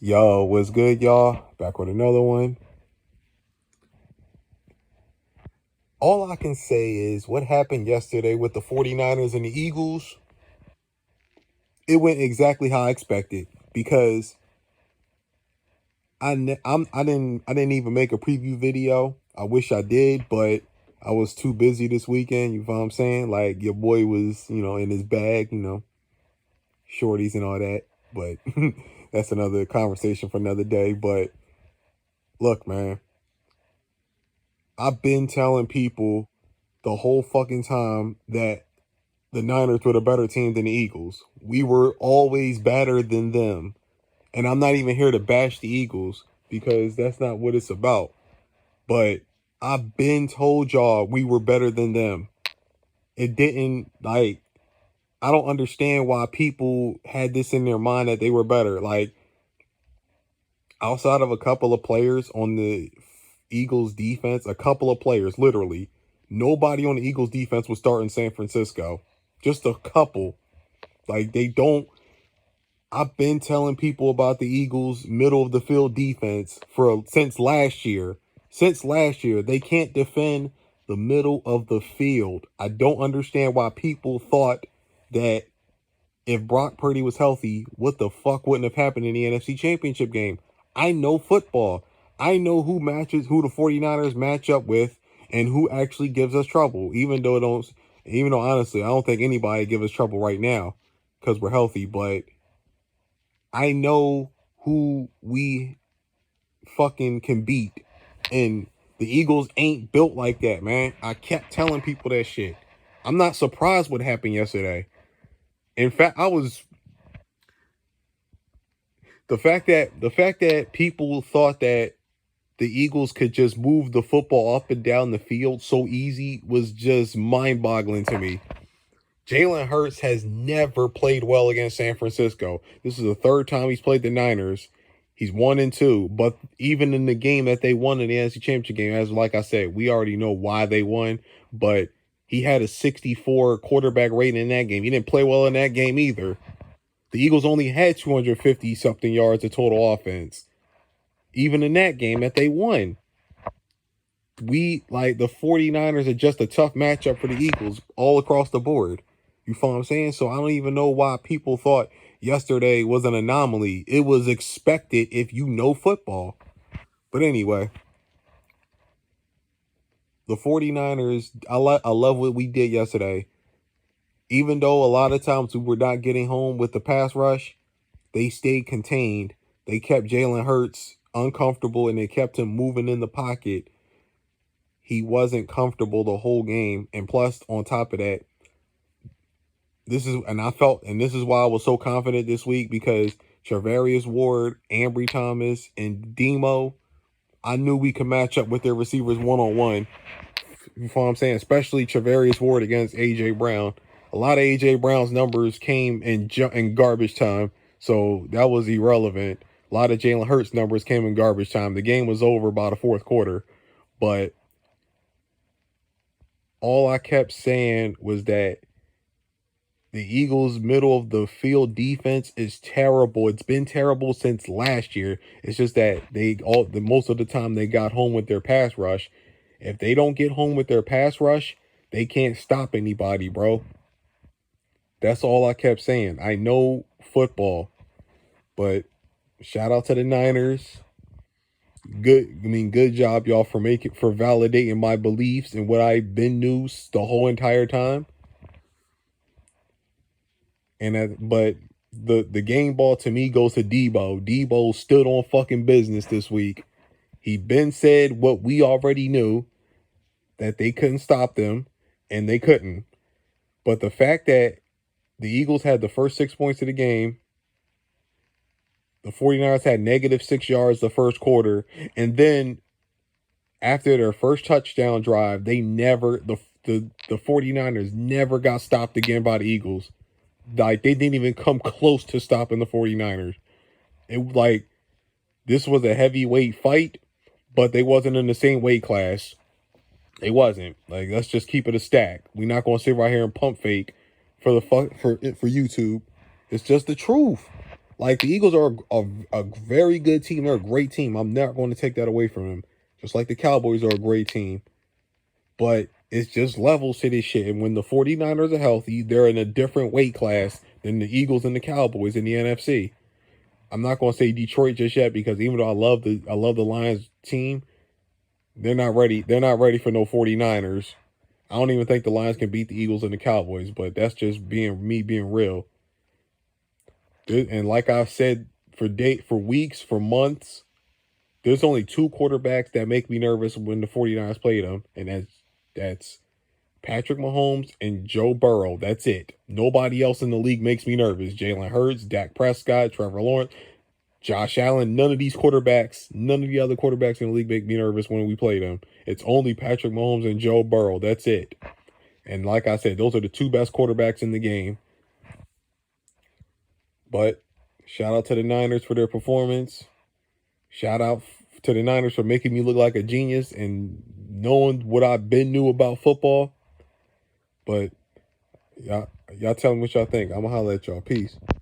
Yo, what's good, y'all? Back with another one. All I can say is what happened yesterday with the 49ers and the Eagles, it went exactly how I expected because I didn't even make a preview video. I wish I did, but I was too busy this weekend, you know what I'm saying? Like your boy was, in his bag, shorties and all that. But that's another conversation for another day, but look, man, I've been telling people the whole fucking time that the Niners were the better team than the Eagles. We were always better than them. And I'm not even here to bash the Eagles because that's not what it's about. But I've been told y'all we were better than them. It didn't, I don't understand why people had this in their mind that they were better. Like, outside of a couple of players on the Eagles defense, a couple of players, literally, nobody on the Eagles defense was starting San Francisco. Just a couple. Like, they don't. I've been telling people about the Eagles' middle of the field defense since last year. Since last year, they can't defend the middle of the field. I don't understand why people thought that if Brock Purdy was healthy, what the fuck wouldn't have happened in the NFC Championship game? I know football. I know who the 49ers match up with and who actually gives us trouble. Even though honestly, I don't think anybody gives us trouble right now because we're healthy, but I know who we fucking can beat. And the Eagles ain't built like that, man. I kept telling people that shit. I'm not surprised what happened yesterday. In fact, the fact that people thought that the Eagles could just move the football up and down the field so easy was just mind-boggling to me. Jalen Hurts has never played well against San Francisco. This is the third time he's played the Niners. He's 1-2, but even in the game that they won in the NFC Championship game, as like I said, we already know why they won, but he had a 64 quarterback rating in that game. He didn't play well in that game either. The Eagles only had 250 something yards of total offense. Even in that game that they won. The 49ers are just a tough matchup for the Eagles all across the board. You feel what I'm saying? So I don't even know why people thought yesterday was an anomaly. It was expected if you know football. But anyway, the 49ers, I love what we did yesterday. Even though a lot of times we were not getting home with the pass rush, they stayed contained. They kept Jalen Hurts uncomfortable and they kept him moving in the pocket. He wasn't comfortable the whole game. And plus, on top of that, this is why I was so confident this week because Charvarius Ward, Ambry Thomas, and Demo, I knew we could match up with their receivers one-on-one. You know what I'm saying? Especially Charvarius Ward against A.J. Brown. A lot of A.J. Brown's numbers came in garbage time, so that was irrelevant. A lot of Jalen Hurts numbers came in garbage time. The game was over by the fourth quarter, but all I kept saying was that the Eagles' middle of the field defense is terrible. It's been terrible since last year. It's just that most of the time they got home with their pass rush. If they don't get home with their pass rush, they can't stop anybody, bro. That's all I kept saying. I know football, but shout out to the Niners. Good job, y'all, for validating my beliefs and what I've been news the whole entire time. But the game ball to me goes to Debo. Debo stood on fucking business this week. He been said what we already knew, that they couldn't stop them, and they couldn't. But the fact that the Eagles had the first 6 points of the game, the 49ers had -6 yards the first quarter, and then after their first touchdown drive, the 49ers never got stopped again by the Eagles. Like, they didn't even come close to stopping the 49ers. This was a heavyweight fight, but they wasn't in the same weight class. They wasn't. Like, let's just keep it a stack. We're not gonna sit right here and pump fake for YouTube. It's just the truth. Like, the Eagles are a very good team. They're a great team. I'm not going to take that away from them. Just like the Cowboys are a great team. But it's just levels to this shit. And when the 49ers are healthy, they're in a different weight class than the Eagles and the Cowboys in the NFC. I'm not going to say Detroit just yet, because even though I love the Lions team, they're not ready. They're not ready for no 49ers. I don't even think the Lions can beat the Eagles and the Cowboys, but that's just being real. And like I've said for weeks, for months, there's only two quarterbacks that make me nervous when the 49ers play them, and that's Patrick Mahomes and Joe Burrow. That's it. Nobody else in the league makes me nervous. Jalen Hurts, Dak Prescott, Trevor Lawrence, Josh Allen. None of these quarterbacks, none of the other quarterbacks in the league make me nervous when we play them. It's only Patrick Mahomes and Joe Burrow. That's it. And like I said, those are the two best quarterbacks in the game. But shout out to the Niners for their performance. Shout out to the Niners for making me look like a genius and knowing what I've been knew about football. But y'all tell me what y'all think. I'm gonna holler at y'all. Peace.